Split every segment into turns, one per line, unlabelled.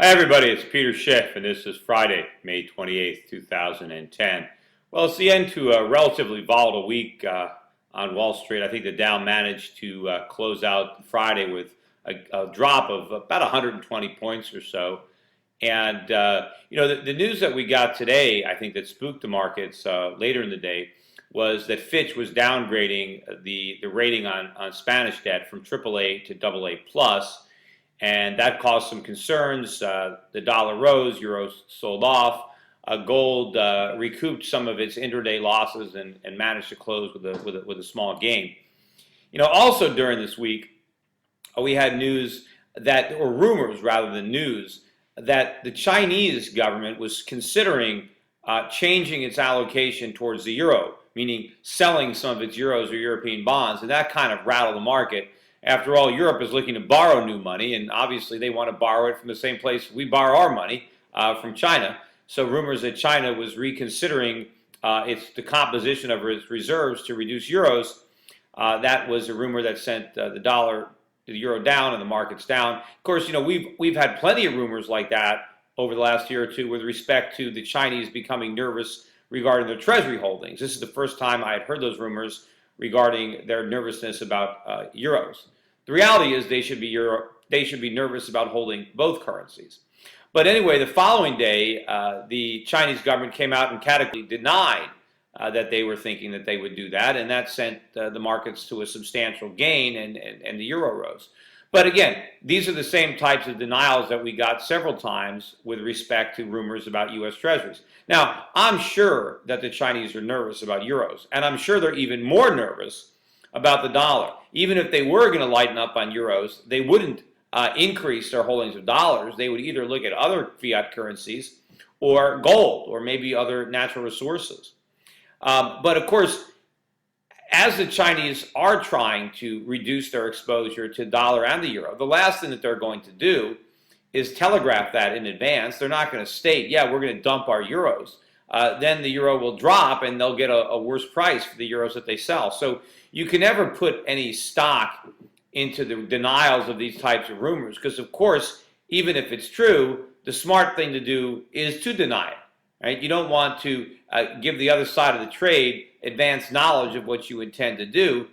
Hi everybody, it's Peter Schiff, and this is Friday, May 28th, 2010. Well, it's the end to a relatively volatile week on Wall Street. I think the Dow managed to close out Friday with a drop of about 120 points or so. And, the news that we got today, I think that spooked the markets later in the day, was that Fitch was downgrading the rating on Spanish debt from AAA to AA plus. And that caused some concerns. The dollar rose, euros sold off. Gold recouped some of its intraday losses and managed to close with a small gain. Also during this week, we had news or rumors rather than news, that the Chinese government was considering changing its allocation towards the euro, meaning selling some of its euros or European bonds, and that kind of rattled the market. After all, Europe is looking to borrow new money, and obviously they want to borrow it from the same place we borrow our money, from China. So rumors that China was reconsidering the composition of its reserves to reduce euros, that was a rumor that sent the euro down and the markets down. Of course, we've had plenty of rumors like that over the last year or two with respect to the Chinese becoming nervous regarding their treasury holdings. This is the first time I had heard those rumors regarding their nervousness about euros. The reality is they should be nervous about holding both currencies. But anyway, the following day, the Chinese government came out and categorically denied that they were thinking that they would do that, and that sent the markets to a substantial gain, and the euro rose. But again, these are the same types of denials that we got several times with respect to rumors about U.S. Treasuries. Now, I'm sure that the Chinese are nervous about euros, and I'm sure they're even more nervous about the dollar. Even if they were going to lighten up on euros, they wouldn't increase their holdings of dollars. They would either look at other fiat currencies or gold or maybe other natural resources. But of course, as the Chinese are trying to reduce their exposure to the dollar and the euro, the last thing that they're going to do is telegraph that in advance. They're not going to state, yeah, we're going to dump our euros. Then the euro will drop and they'll get a worse price for the euros that they sell. So you can never put any stock into the denials of these types of rumors because, of course, even if it's true, the smart thing to do is to deny it. Right? You don't want to give the other side of the trade advanced knowledge of what you intend to do.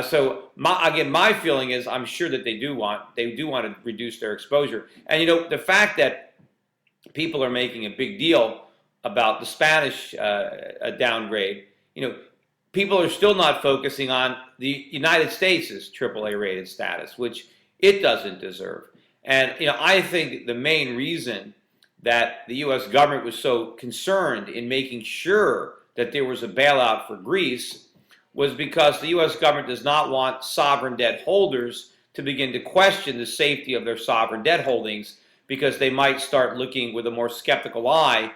So my feeling is I'm sure that they do want to reduce their exposure. And the fact that people are making a big deal about the Spanish downgrade, people are still not focusing on the United States' AAA rated status, which it doesn't deserve. And I think the main reason that the U.S. government was so concerned in making sure that there was a bailout for Greece was because the U.S. government does not want sovereign debt holders to begin to question the safety of their sovereign debt holdings, because they might start looking with a more skeptical eye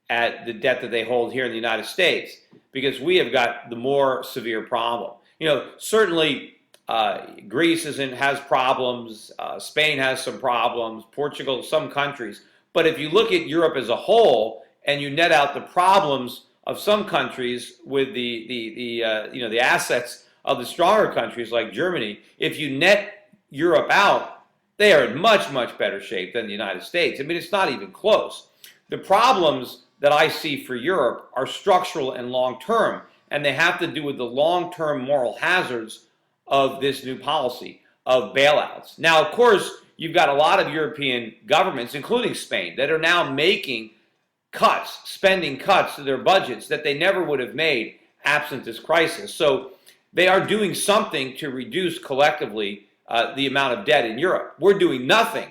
at the debt that they hold here in the United States, because we have got the more severe problem. Certainly Greece has problems, Spain has some problems, Portugal, some countries. But if you look at Europe as a whole and you net out the problems of some countries with the assets of the stronger countries like Germany, if you net Europe out, they are in much, much better shape than the United States. I mean, it's not even close. The problems that I see for Europe are structural and long-term, and they have to do with the long-term moral hazards of this new policy of bailouts. Now, of course, you've got a lot of European governments, including Spain, that are now making spending cuts to their budgets that they never would have made absent this crisis. So they are doing something to reduce collectively the amount of debt in Europe. We're doing nothing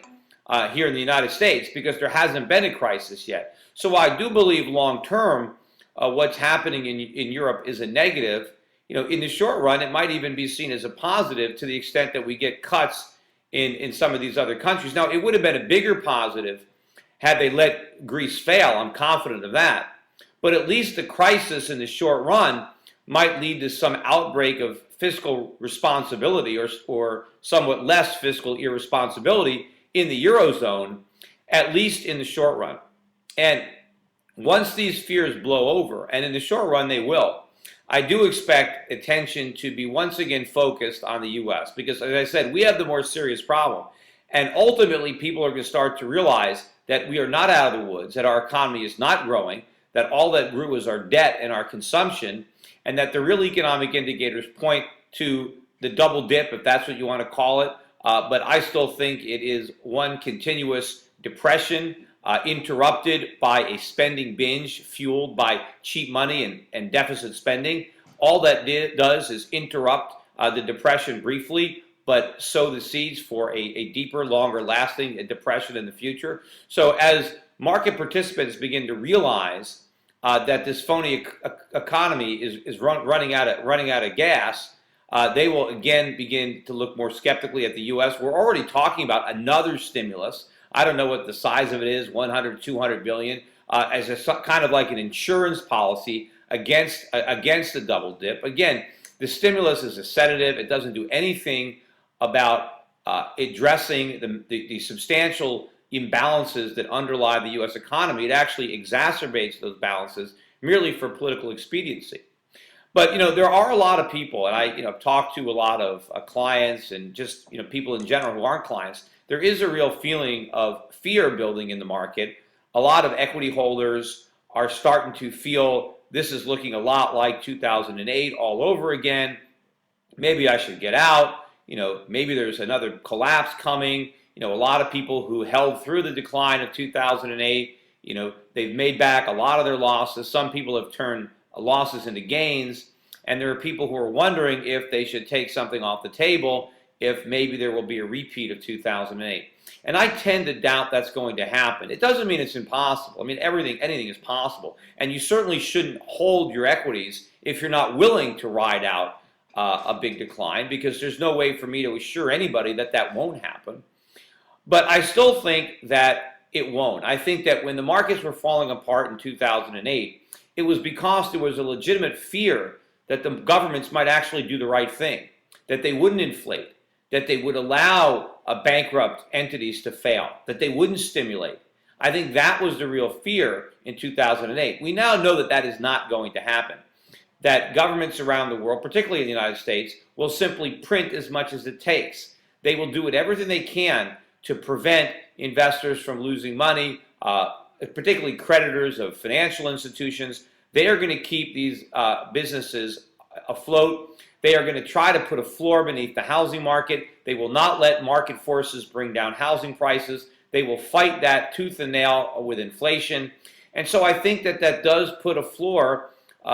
here in the United States because there hasn't been a crisis yet. So I do believe long-term what's happening in Europe is a negative. In the short run, it might even be seen as a positive to the extent that we get cuts in some of these other countries. Now, it would have been a bigger positive had they let Greece fail. I'm confident of that. But at least the crisis in the short run might lead to some outbreak of fiscal responsibility or somewhat less fiscal irresponsibility in the Eurozone, at least in the short run. And once these fears blow over, and in the short run they will, I do expect attention to be once again focused on the U.S. because, as I said, we have the more serious problem. And ultimately, people are going to start to realize that we are not out of the woods, that our economy is not growing, that all that grew is our debt and our consumption, and that the real economic indicators point to the double dip, if that's what you want to call it. But I still think it is one continuous depression, interrupted by a spending binge fueled by cheap money and deficit spending. All that does is interrupt the depression briefly, but sow the seeds for a deeper, longer lasting depression in the future. So as market participants begin to realize that this phony economy is running out of gas, they will again begin to look more skeptically at the U.S. We're already talking about another stimulus. I don't know what the size of it is, 100, 200 billion, as a kind of like an insurance policy against the double dip. Again, the stimulus is a sedative. It doesn't do anything about addressing the substantial imbalances that underlie the U.S. economy. It actually exacerbates those balances merely for political expediency. But there are a lot of people, and I've talked to a lot of clients and just people in general who aren't clients. There is a real feeling of fear building in the market. A lot of equity holders are starting to feel this is looking a lot like 2008 all over again. Maybe I should get out. Maybe there's another collapse coming. A lot of people who held through the decline of 2008, they've made back a lot of their losses. Some people have turned losses into gains, and there are people who are wondering if they should take something off the table if maybe there will be a repeat of 2008. And I tend to doubt that's going to happen. It doesn't mean it's impossible. I mean, anything is possible. And you certainly shouldn't hold your equities if you're not willing to ride out a big decline, because there's no way for me to assure anybody that that won't happen. But I still think that it won't. I think that when the markets were falling apart in 2008, it was because there was a legitimate fear that the governments might actually do the right thing, that they wouldn't inflate, that they would allow bankrupt entities to fail, that they wouldn't stimulate. I think that was the real fear in 2008. We now know that that is not going to happen, that governments around the world, particularly in the United States, will simply print as much as it takes. They will do everything they can to prevent investors from losing money, particularly creditors of financial institutions. They are going to keep these businesses afloat. They are going to try to put a floor beneath the housing market. They will not let market forces bring down housing prices. They will fight that tooth and nail with inflation. And so I think that that does put a floor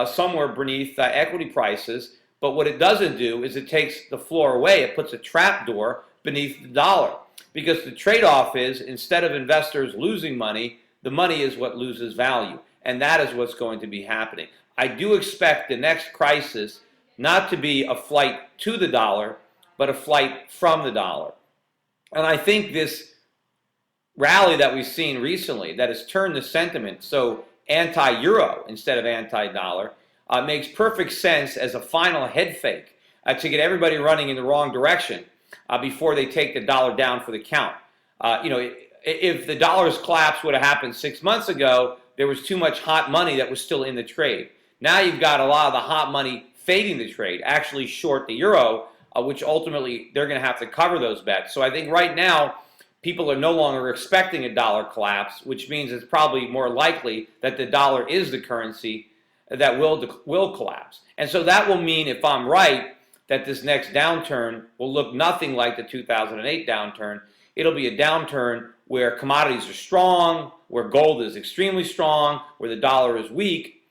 somewhere beneath equity prices. But what it doesn't do is it takes the floor away. It puts a trap door beneath the dollar. Because the trade-off is, instead of investors losing money, the money is what loses value. And that is what's going to be happening. I do expect the next crisis not to be a flight to the dollar, but a flight from the dollar. And I think this rally that we've seen recently that has turned the sentiment so anti-euro instead of anti-dollar makes perfect sense as a final head fake to get everybody running in the wrong direction before they take the dollar down for the count. If the dollar's collapse would have happened 6 months ago, there was too much hot money that was still in the trade. Now you've got a lot of the hot money fading the trade, actually short the euro, which ultimately they're going to have to cover those bets. So I think right now people are no longer expecting a dollar collapse, which means it's probably more likely that the dollar is the currency that will collapse. And so that will mean, if I'm right, that this next downturn will look nothing like the 2008 downturn. It'll be a downturn where commodities are strong, where gold is extremely strong, where the dollar is weak,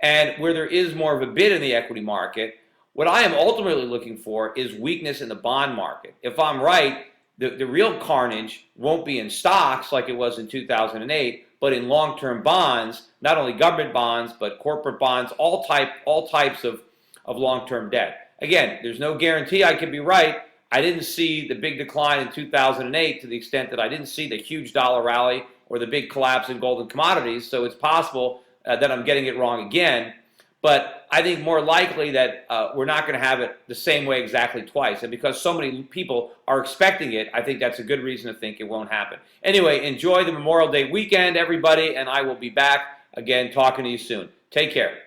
and where there is more of a bid in the equity market. What I am ultimately looking for is weakness in the bond market. If I'm right, the real carnage won't be in stocks like it was in 2008, but in long-term bonds, not only government bonds, but corporate bonds, all types of long-term debt. Again, there's no guarantee I could be right. I didn't see the big decline in 2008 to the extent that I didn't see the huge dollar rally or the big collapse in gold and commodities, so it's possible that I'm getting it wrong again. But I think more likely that we're not going to have it the same way exactly twice. And because so many people are expecting it, I think that's a good reason to think it won't happen. Anyway, enjoy the Memorial Day weekend, everybody, and I will be back again talking to you soon. Take care.